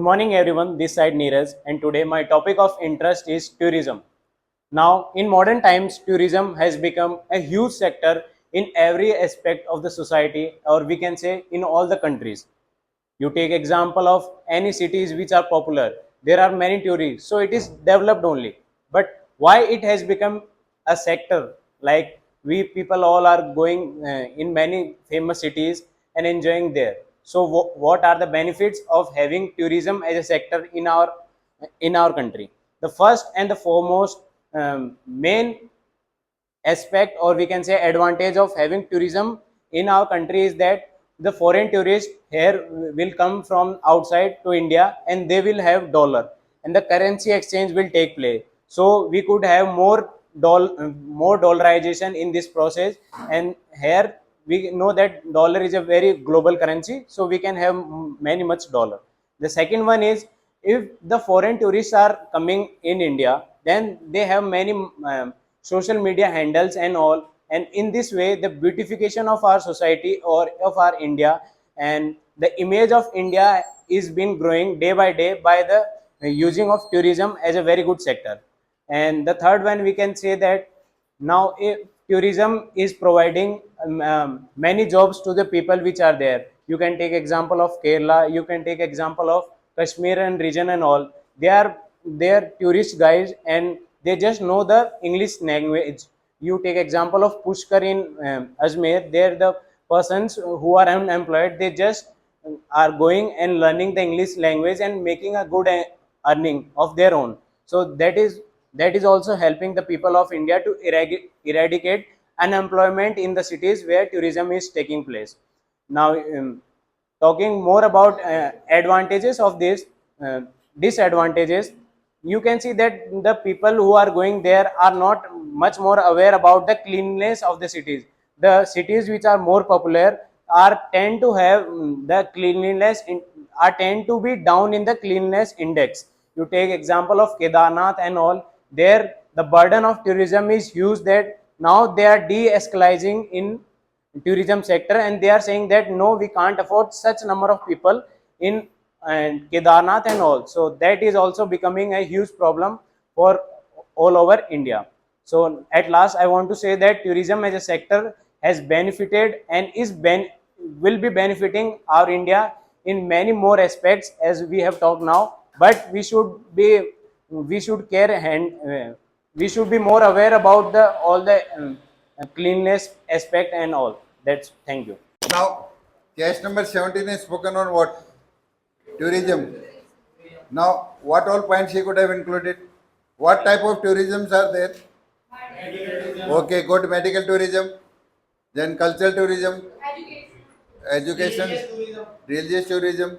morning everyone, this side Neeraj, and today my topic of interest is tourism. Now, in modern times, tourism has become a huge sector in every aspect of the society, or we can say in all the countries. You take example of any cities which are popular, there are many tourists, so it is developed only. But why it has become a sector, like we people all are going in many famous cities and enjoying there. So what are the benefits of having tourism as a sector in our country? The first and the foremost main aspect, or we can say advantage, of having tourism in our country is that the foreign tourists here will come from outside to India, and they will have dollar, and the currency exchange will take place. So we could have more dollarization in this process. And here we know that dollar is a very global currency, so we can have many much dollar. The second one is, if the foreign tourists are coming in India, then they have many social media handles and all, and in this way the beautification of our society or of our India and the image of India is been growing day by day by the using of tourism as a very good sector. And the third one, we can say that now if tourism is providing many jobs to the people which are there. You can take example of Kerala, you can take example of Kashmir and region and all. They are tourist guys, and they just know the English language. You take example of Pushkar in Ajmer. They're the persons who are unemployed, they just are going and learning the English language and making a good earning of their own. So that is also helping the people of India to eradicate unemployment in the cities where tourism is taking place. Now, talking more about advantages of this, disadvantages, you can see that the people who are going there are not much more aware about the cleanliness of the cities. The cities which are more popular are tend to have the cleanliness are tend to be down in the cleanliness index. You take example of Kedarnath and all. There the burden of tourism is huge, that now they are de-escalating in tourism sector, and they are saying that no, we can't afford such number of people in and Kedarnath and all. So that is also becoming a huge problem for all over India. So at last, I want to say that tourism as a sector has benefited and will be benefiting our India in many more aspects as we have talked now. But we should care and we should be more aware about the all the cleanliness aspect and all. That's Thank you. Now, case number 17 is spoken on what? Tourism. Now, what all points he could have included? What type of tourisms are there? Okay, good. Medical tourism, then cultural tourism, education, religious tourism.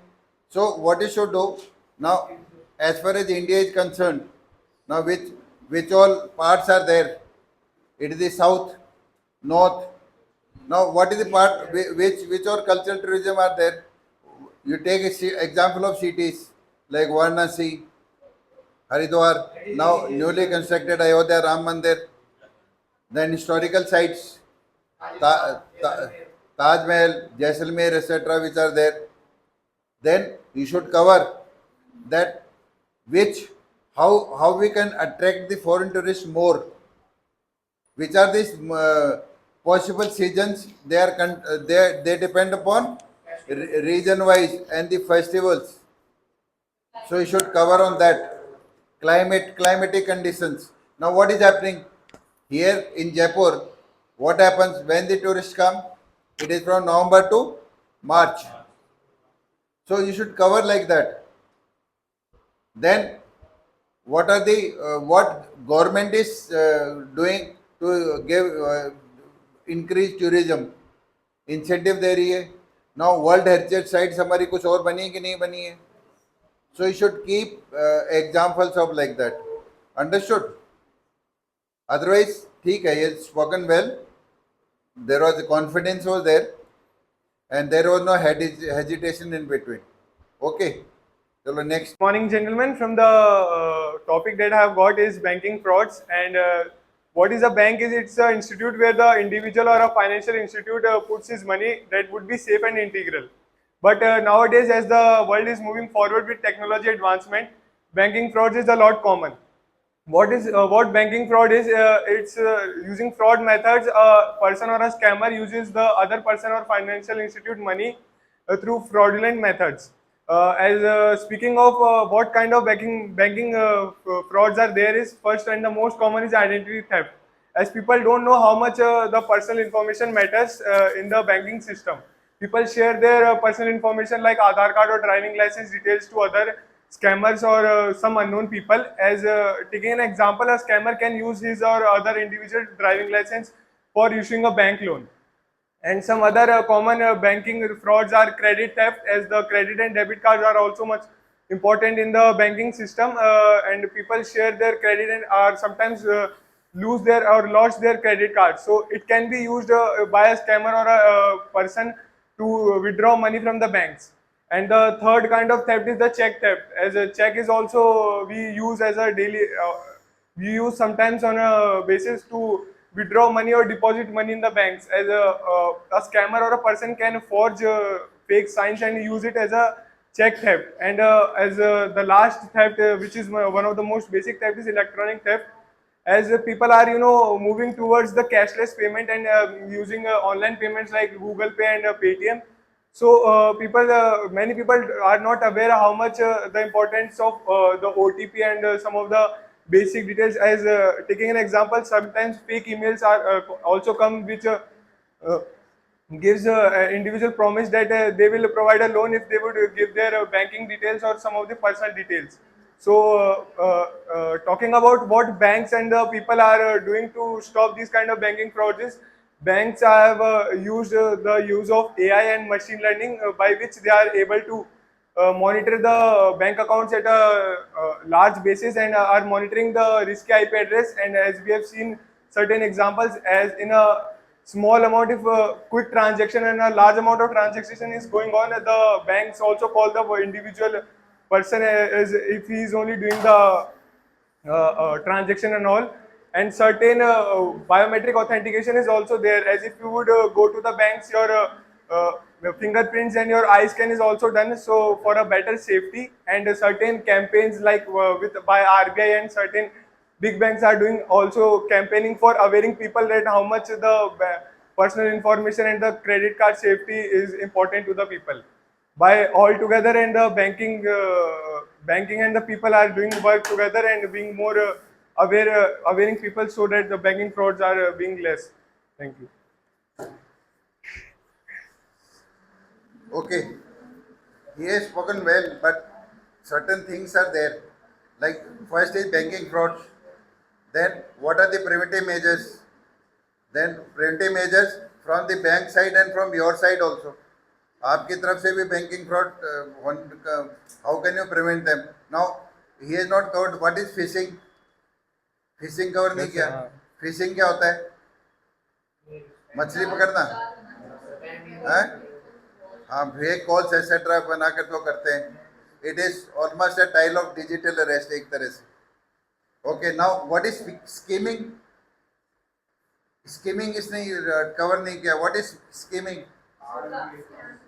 So, what you should do now, as far as India is concerned, now which all parts are there? It is the south, north. Now, what is the part which all cultural tourism are there? You take example of cities like Varanasi, Haridwar, now newly constructed Ayodhya Ram Mandir, then historical sites, Taj Mahal, Jaisalmer, etc., which are there. Then you should cover that which how we can attract the foreign tourists more. Which are these possible seasons? They depend upon region wise and the festivals. So you should cover on that. Climatic conditions. Now what is happening here in Jaipur? What happens when the tourists come? It is from November to March. So you should cover like that. Then what are the what government is doing to give increase tourism? Incentive दे रही है. Now world heritage sites हमारी कुछ और बनी है कि नहीं बनी है? सो you should keep examples of like that. Understood? Otherwise ठीक है, ये spoken well, there was confidence was there and there was no hesitation in between. Okay, so next. Morning, gentlemen. From the topic that I have got is banking frauds. And what is a bank? It's an institute where the individual or a financial institute puts his money that would be safe and integral. But nowadays, as the world is moving forward with technology advancement, banking frauds is a lot common. What banking fraud is? It's using fraud methods. A person or a scammer uses the other person or financial institute money through fraudulent methods. As speaking of what kind of frauds are there, is first and the most common is identity theft. As people don't know how much the personal information matters in the banking system. People share their personal information like Aadhaar card or driving license details to other scammers or some unknown people. As taking an example, a scammer can use his or other individual driving license for issuing a bank loan. And some other common banking frauds are credit theft, as the credit and debit cards are also much important in the banking system, and people share their credit and are sometimes lose their or lost their credit cards. So it can be used by a scammer or a person to withdraw money from the banks. And the third kind of theft is the check theft, as a check is also we use as a daily we use sometimes on a basis to withdraw money or deposit money in the banks. As a scammer or a person can forge fake signs and use it as a check theft. And as the last theft, which is one of the most basic theft, is electronic theft. As people are moving towards the cashless payment and using online payments like Google Pay and Paytm. So many people are not aware how much the importance of the OTP and some of the basic details. As taking an example, sometimes fake emails are also come, which uh, gives a individual promise that they will provide a loan if they would give their banking details or some of the personal details. So talking about what banks and the people are doing to stop these kind of banking frauds is, banks have used the use of AI and machine learning, by which they are able to monitor the bank accounts at a large basis, and are monitoring the risky IP address. And as we have seen certain examples, as in a small amount of quick transaction and a large amount of transaction is going on, the banks also call the individual person as if he is only doing the transaction and all. And certain biometric authentication is also there, as if you would go to the banks, your fingerprints and your eye scan is also done, so for a better safety. And certain campaigns like with by RBI and certain big banks are doing also campaigning for awareing people that how much the personal information and the credit card safety is important to the people. By all together, and the banking and the people are doing work together and being more awareing people, so that the banking frauds are being less. Thank you. Okay, he has spoken well, but certain things are there. Like first is banking fraud. Then what are the preventive measures? Then preventive measures from the bank side and from your side also. आपकी तरफ से भी banking fraud, how can you prevent them? Now he has not covered what is phishing. Phishing cover नहीं किया. Phishing क्या होता है? मछली पकड़ना, हैं? हाँ, फेक कॉल्स एक्सेट्रा बनाकर तो करते हैं. It is almost a style of digital arrest एक तरह से. Okay, now what is scheming? Scheming इसने कवर नहीं किया. What is scheming?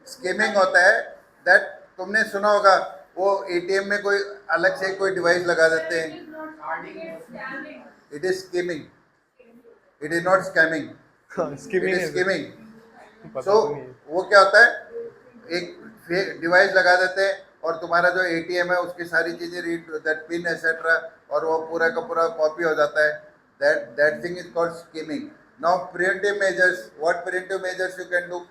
स्कीमिंग होता है दैट तुमने सुना होगा, वो एटीएम में कोई अलग से कोई डिवाइस लगा देते हैं. It is skimming, it is not scamming, it is skimming. So वो क्या होता है, एक डिवाइस लगा देते हैं और तुम्हारा जो एटीएम है उसकी सारी चीजें रीड, दैट पिन एसेट्रा, और वो पूरा का पूरा कॉपी हो जाता है. That thing is called skimming. Now preventive measures, what preventive measures you can do,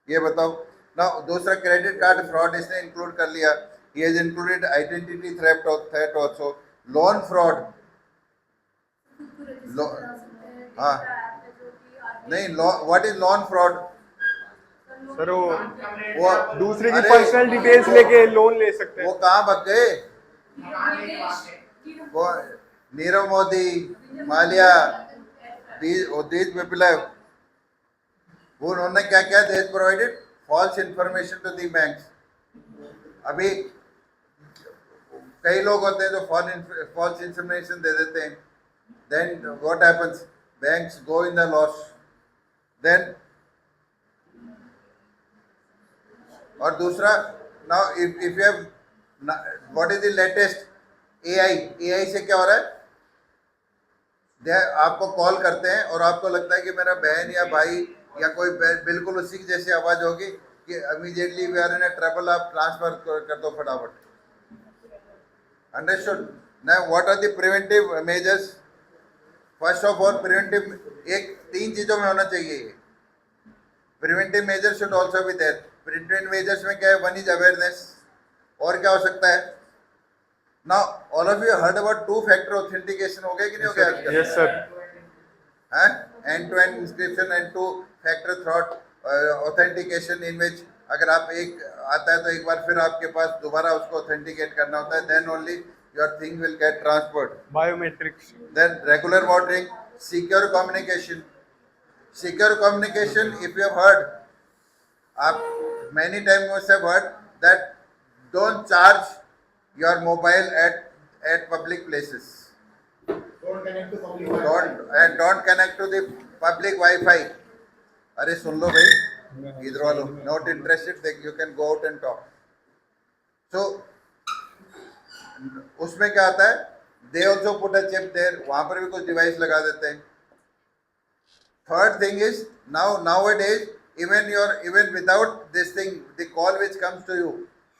ये बताओ. ना दूसरा क्रेडिट कार्ड फ्रॉड इसने इंक्लूड कर लिया. He has included identity theft also, loan fraud. हाँ नहीं, what is loan fraud? Sir वो दूसरे की पर्सनल डिटेल्स लेके लोन ले सकते हैं. वो कहाँ भाग गए? वो Nirav Modi, Mallya, these people have, वो उन्होंने क्या किया? They provided false information to the banks. अभी कई लोग होते हैं जो फॉल्स इंफॉर्मेशन दे देते हैं. Then what happens? Banks go in the loss. Then और दूसरा, now if you have, what is the latest AI, AI से क्या हो रहा है, आपको कॉल करते हैं और आपको लगता है कि मेरा बहन या भाई या कोई बिल्कुल उसी की जैसी आवाज होगी कि immediately we are in a trouble, आप ट्रांसफर कर दो फटाफट. Understood. Now what are the preventive measures? First of all preventive, एक 3 चीजों में होना चाहिए ये. Preventive measure should also be there. Preventive measures में क्या है? One is awareness. और क्या हो सकता है? Now all of you heard about 2 factor authentication. हो गया कि नहीं हो गया आजकल? Yes, sir. हैं? End to end encryption and 2 factor throat authentication, in which अगर आप एक आता है तो एक बार फिर आपके पास दोबारा उसको ऑथेंटिकेट करना होता है, then only your thing will get transferred. Biometrics. Then regular monitoring, secure communication. Secure communication, if you have heard, many times must have heard that don't charge your mobile at public places. Don't connect to the public Wi-Fi. अरे सुन लो भाई, इधर वालों, not interested, you can go out and talk. So उसमें क्या आता है? They also put a chip there. वहां पर भी कुछ डिवाइस लगा देते हैं. Third thing is, nowadays even without this thing, the call which comes to you,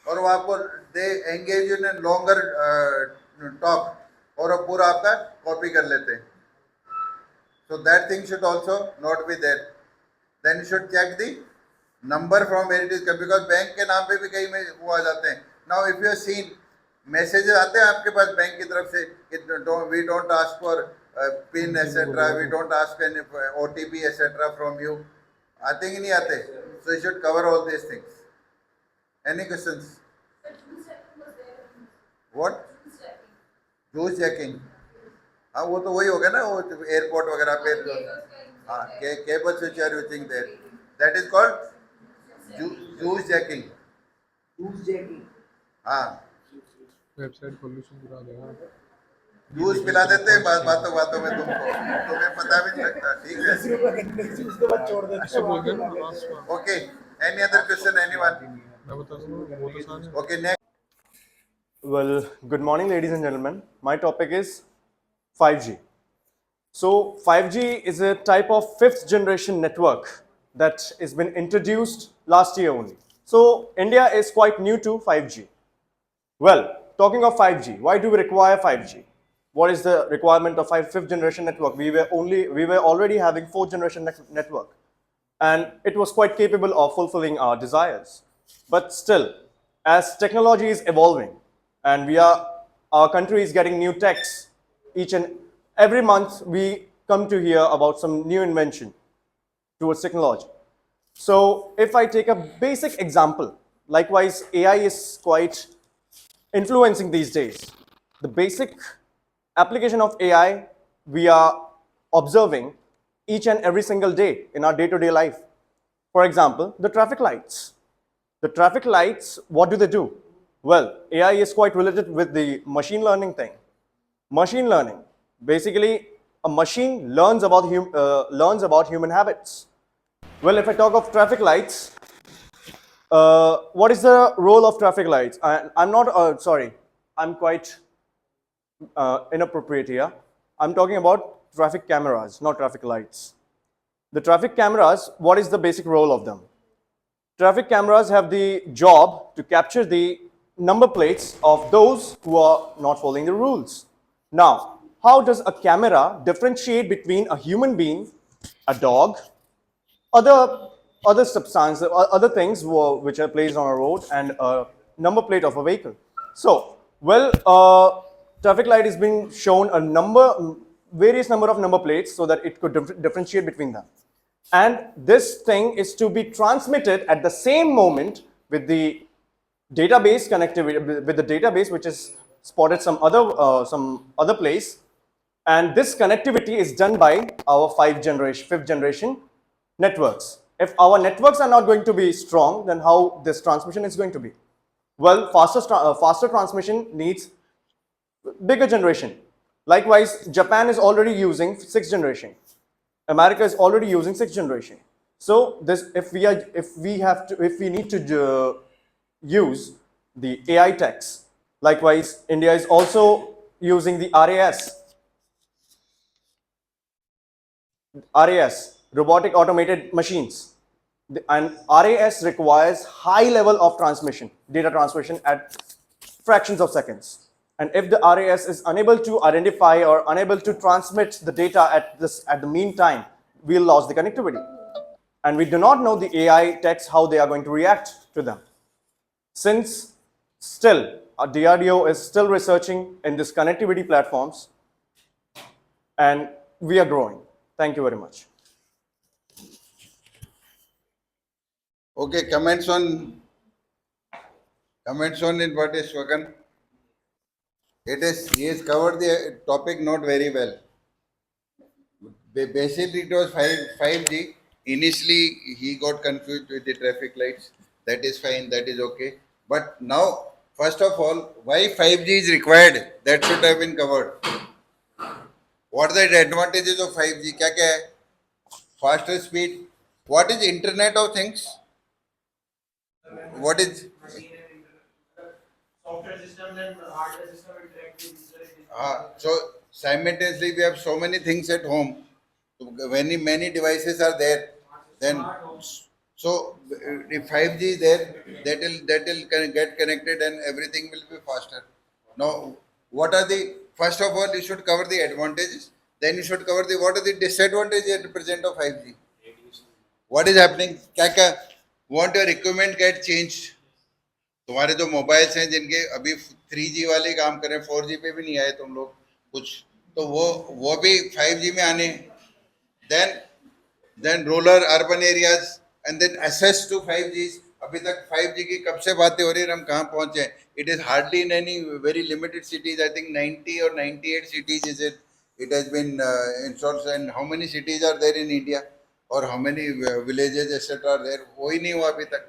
और वो आपको they engage in a longer talk और वो पूरा आपका कॉपी कर लेते हैं. So that thing should also not be there. Then you should check the number from where it is, because bank के नाम पे भी कई में वो आ जाते हैं. Now if you have seen messages आते हैं आपके पास बैंक की तरफ से कि we don't ask for pin etcetera, we don't ask any OTP etcetera from you. आते कि नहीं आते? So you should cover all this things. Any questions? What? Juice checking. हाँ, वो तो वही हो गया ना, वो एयरपोर्ट वगैरह पे. हाँ, cables which are using there, that is called juice checking. हाँ, वेबसाइट सॉल्यूशन करा देगा. जूस पिला देते हैं बातों बातों में तुमको, तुम्हें पता भी नहीं लगता. ठीक है, उसके बाद छोड़ देते ऐसे बोल देना लास्ट बार. Okay. Any other question, anyone? मैं बता दूंगा वो तो सारे. Okay, next. Well, good morning, ladies and gentlemen. My topic is 5G. So, 5G is a type of fifth generation network that has been introduced last year only. So, India is quite new to 5G. Well, talking of 5G, why do we require 5G? What is the requirement of fifth generation network? We were already having fourth generation network, and it was quite capable of fulfilling our desires. But still, as technology is evolving, and our country is getting new techs each and every month, we come to hear about some new invention towards technology. So if I take a basic example, likewise AI is quite influencing these days. The basic application of AI we are observing each and every single day in our day-to-day life. For example, the traffic lights. The traffic lights, what do they do? Well, AI is quite related with the machine learning thing. Machine learning, basically, a machine learns about human habits. Well, if I talk of traffic lights, what is the role of traffic lights? I'm not sorry, I'm quite inappropriate here. I'm talking about traffic cameras, not traffic lights. The traffic cameras, what is the basic role of them? Traffic cameras have the job to capture the number plates of those who are not following the rules. Now, how does a camera differentiate between a human being, a dog, other substance, other things which are placed on a road, and a number plate of a vehicle? So, well, traffic light is being shown various number of number plates so that it could differentiate between them. And this thing is to be transmitted at the same moment with the database connectivity, with the database which is spotted some other place, and this connectivity is done by our fifth generation networks. If our networks are not going to be strong, then how this transmission is going to be? Well, faster transmission needs bigger generation. Likewise, Japan is already using 6th generation. America is already using 6th generation. So this, if we need to use the AI techs. Likewise, India is also using the RAS, robotic automated machines. And RAS requires high level of transmission, data transmission at fractions of seconds. And if the RAS is unable to identify or unable to transmit the data at the mean time, we'll lose the connectivity. And we do not know the AI techs how they are going to react to them. Since still DRDO is still researching in this connectivity platforms, and we are growing. Thank you very much. Okay, comments on in what is spoken. He has covered the topic not very well. Basically, it was 5G. Initially, he got confused with the traffic lights. That is fine, that is okay. But now, first of all, why 5G is required? That should have been covered. What are the advantages of 5G? क्या क्या है? Faster speed. What is Internet of Things? What is software system and hardware system interact with each other. so simultaneously we have so many things at home. So when many devices are there, then so if 5G is there, that will get connected and everything will be faster. Now, what are the first of all you should cover the advantages. Then you should cover the what are the disadvantages at present of 5G. What is happening? क्या क्या want your equipment get changed? तुम्हारे जो mobiles हैं जिनके अभी 3G वाले काम कर रहे हैं 4G पे भी नहीं आए तुम लोग कुछ तो वो भी 5G में आने then rural urban areas and then access to 5G. अभी तक 5G की कब से बातें हो रही है हम कहाँ पहुँचे हैं. It is hardly in any very limited cities. I think 90 or 98 cities is it has been installed. And how many cities are there in India or how many villages etc are there? वो ही नहीं हुआ अभी तक.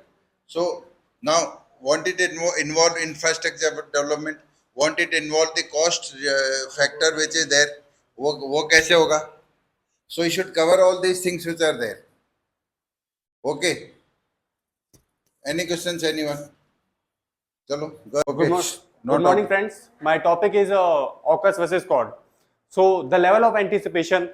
So now want it involve infrastructure development, want it involve the cost factor which is there, वो कैसे होगा. So you should cover all these things which are there. Okay. Any questions, anyone? Chalo, go. Good morning, friends. My topic is AUKUS versus CORD. So the level of anticipation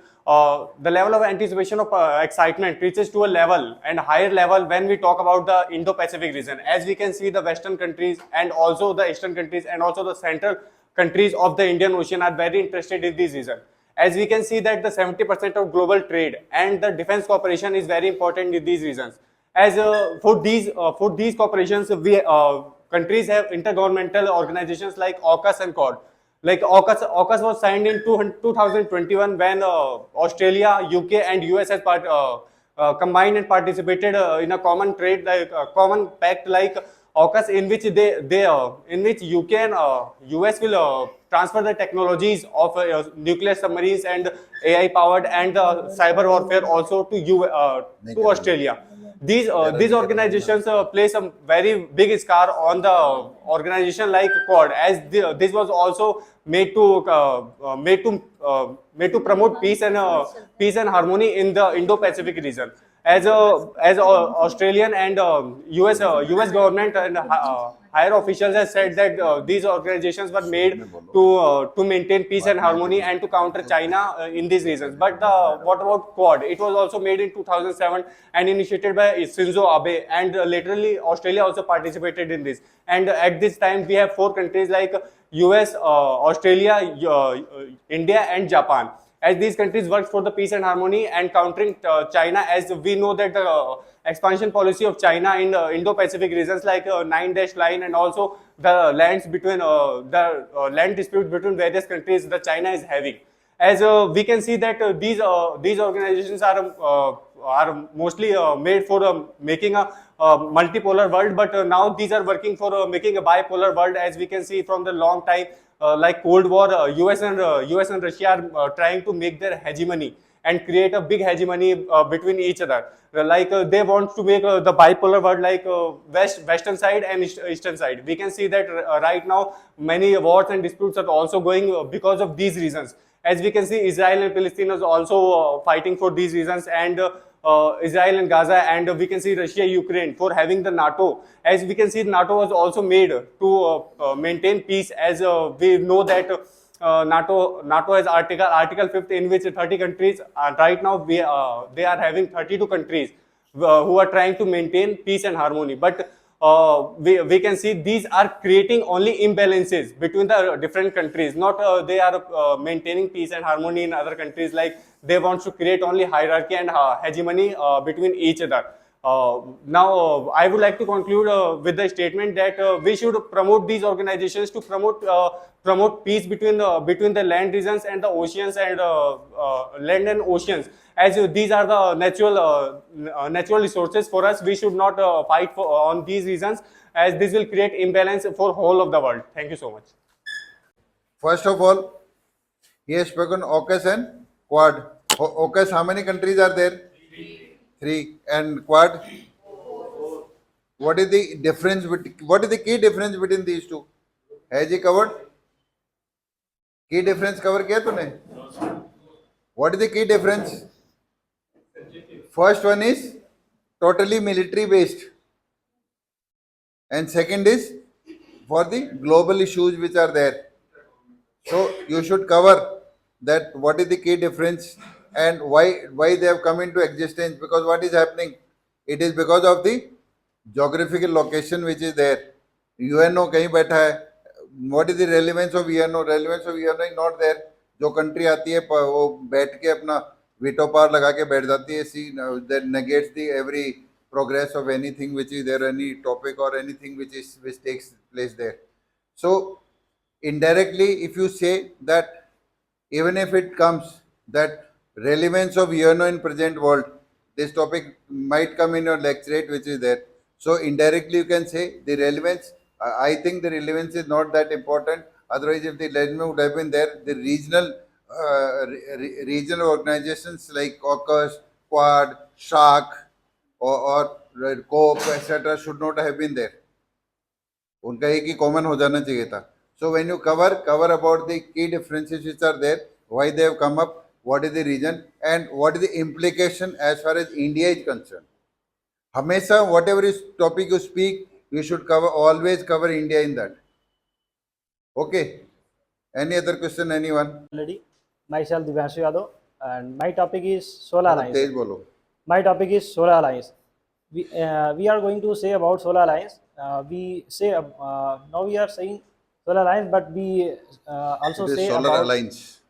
of excitement reaches to a level and higher level when we talk about the Indo-Pacific region. As we can see, the Western countries and also the Eastern countries and also the central countries of the Indian Ocean are very interested in this region. As we can see that the 70% of global trade and the defense cooperation is very important in these regions. As for these corporations, countries have intergovernmental organizations like AUKUS and CORD. Like AUKUS was signed in 2021 when Australia, UK, and US has combined and participated in a common trade, like common pact like AUKUS, in which in which UK and US will transfer the technologies of nuclear submarines and AI powered and cyber warfare also to Australia. These organizations place a very big scar on the organization like CORD, as this was also made to promote peace and harmony in the Indo-Pacific region. As Australian and US government and higher officials have said that these organizations were made to maintain peace and harmony and to counter China in these regions. But what about Quad? It was also made in 2007 and initiated by Shinzo Abe, and laterally Australia also participated in this. And at this time we have 4 countries like US, Australia, India and Japan. As these countries work for the peace and harmony and countering China, as we know that the expansion policy of China in Indo-Pacific regions like 9-dash line and also the lands between land dispute between various countries that China is having. As we can see that these organizations are mostly made for making a multipolar world, but now these are working for making a bipolar world. As we can see from the long time, like Cold War, US and Russia are trying to make their hegemony and create a big hegemony between each other. Like they want to make the bipolar world like western side and eastern side. We can see that right now many wars and disputes are also going because of these reasons. As we can see, Israel and Palestine is also fighting for these reasons, and Israel and Gaza, and we can see Russia, Ukraine for having the NATO. As we can see, NATO was also made to maintain peace. As we know that NATO has Article 5 in which 30 countries. Right now, they are having 32 countries who are trying to maintain peace and harmony. But we can see these are creating only imbalances between the different countries. Not they are maintaining peace and harmony in other countries. Like they want to create only hierarchy and hegemony between each other. Now, I would like to conclude with the statement that we should promote these organizations to promote peace between the land regions and the oceans and land and oceans. As these are the natural resources for us, we should not fight on these reasons, as this will create imbalance for whole of the world. Thank you so much. First of all, he has spoken AUKUS and Quad. AUKUS, how many countries are there? Three. And Quad? What is the difference? What is the key difference between these two? Has he covered? Key difference cover किया तूने? What is the key difference? First one is totally military based, and second is for the global issues which are there. So you should cover that what is the key difference and why they have come into existence. Because what is happening, it is because of the geographical location which is there. UNO कहीं बैठा है. What is the relevance of UNO? Relevance of UNO is not there. जो country आती है वो बैठ के अपना veto power लगा के बैठ जाती है. See, that negates the every progress of anything which is there, any topic or anything which takes place there. So indirectly, if you say that even if it comes that relevance of UNO in present world, this topic might come in your lecturate which is there. So indirectly you can say the relevance. I think the relevance is not that important. Otherwise, if the relevance would have been there, the regional organizations like AUKUS, Quad, SHARK, or COPE, etc. should not have been there. उनका एक ही common हो जाना चाहिए था. So when you cover about the key differences which are there, why they have come up, what is the reason, and what is the implication as far as India is concerned. हमेशा whatever is topic you speak, you should always cover India in that. Okay. Any other question, anyone? Already, myself Divyanshu Yadav, and my topic is Solar Alliance. तेज बोलो. My topic is Solar Alliance. We are going to say about Solar Alliance. Now we are saying Solar Alliance, but we also It is say Solar about Alliance.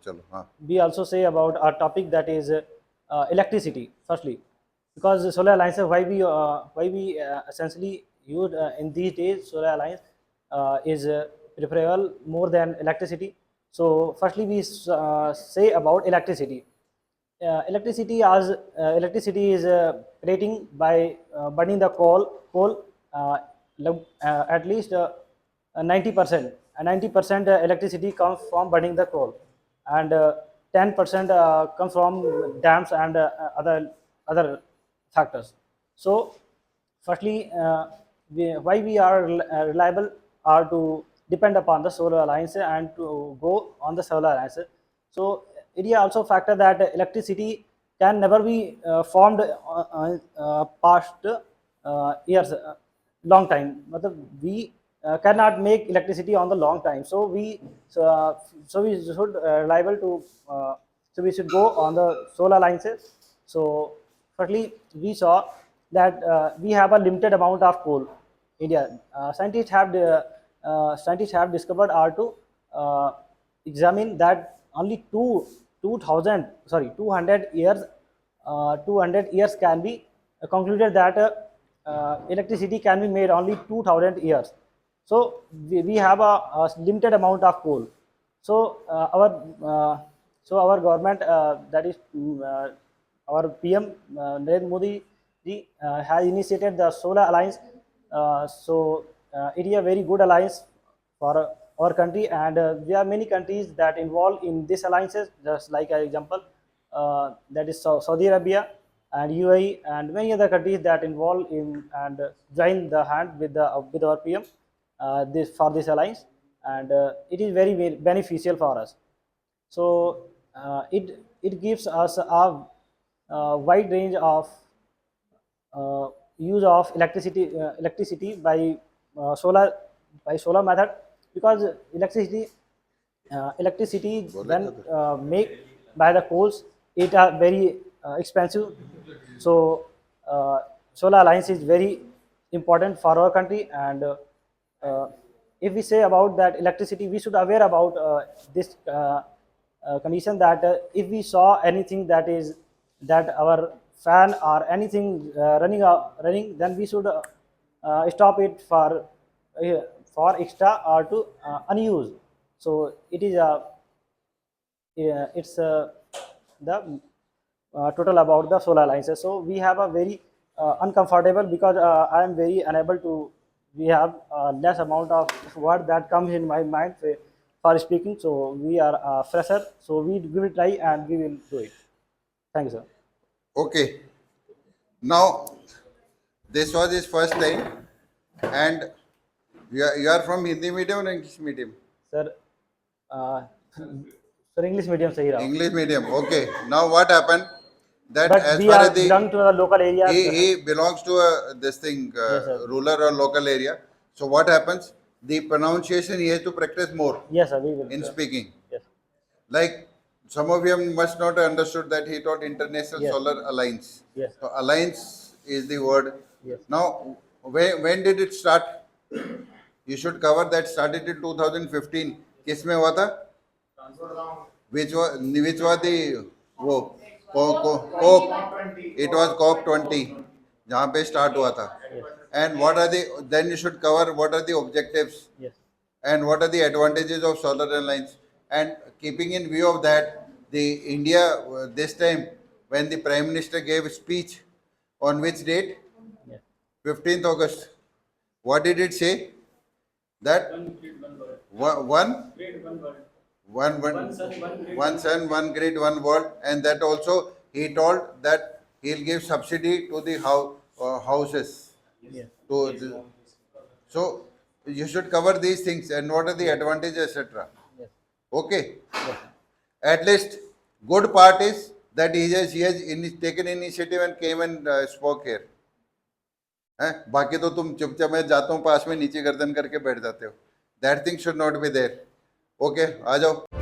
चलो हाँ. we also say about our topic, that is electricity. Firstly, because Solar Alliance, why we essentially use in these days Solar Alliance is preferable more than electricity. So firstly, we say about electricity. Electricity is creating by burning the coal at least 90%. 90% electricity comes from burning the coal, and 10% comes from dams and other factors. So firstly, why we are reliable are to depend upon the Solar Alliance and to go on the Solar Alliance. So it is also a factor that electricity can never be formed past years, long time. We cannot make electricity on the long time. So we should liable to so we should go on the Solar Alliances. So firstly, we saw that we have a limited amount of coal. India scientists have discovered are to examine that only 200 years can be concluded that electricity can be made only 2000 years. So we have a limited amount of coal. So our government, that is our PM Narendra Modi ji, has initiated the Solar Alliance. It is a very good alliance for our country, and there are many countries that involved in this alliances. Just like an example, that is Saudi Arabia and UAE, and many other countries that involved in and join the hand with our PM for this alliance, and it is very, very beneficial for us. So it gives us a wide range of use of electricity by solar method, because electricity when make by the coals, it are very expensive. So solar alliance is very important for our country. And uh, if we say about that electricity, we should aware about this condition, that if we saw anything that is that our fan or anything running, then we should stop it for extra or to unused. So it is a yeah, it's the total about the solar alliances. So we have a very uncomfortable, because I am very unable to. We have less amount of word that comes in my mind for speaking. So we are fresher. So we will try and we will do it. Thank you, sir. Okay. Now, this was his first time, and you are from Hindi medium or English medium? Sir, uh, sir, English medium सही रहा. English medium. Okay. Now, what happened? That But as we far as are belong to the local areas. he belongs to this thing Yes, sir. rural or local area. So what happens? The pronunciation he has to practice more Yes, sir. We will. in speaking. Yes. Like some of you must not have understood that he taught International Yes. Solar Alliance. Yes. So alliance is the word. Yes. Now, when did it start? You should cover that started in 2015. किस में हुआ था? Which was the वो COP? It was COP 20 जहाँ पे start हुआ था. And what are the then you should cover what are the objectives Yes. and what are the advantages of solar alliance, and keeping in view of that, the India this time when the Prime Minister gave a speech on which date? Yes. 15th August. What did it say? That one sun, one grid, one world, and that also he told that he'll give subsidy to the houses. Yes. So you should cover these things and what are the advantages, etc. Yes. Okay. At least good part is that he has taken initiative and came and spoke here. बाकी तो तुम चुपचाप मैं जाता हूँ पास में नीचे गर्दन करके बैठ जाते हो. That thing should not be there. Okay, आ जाओ.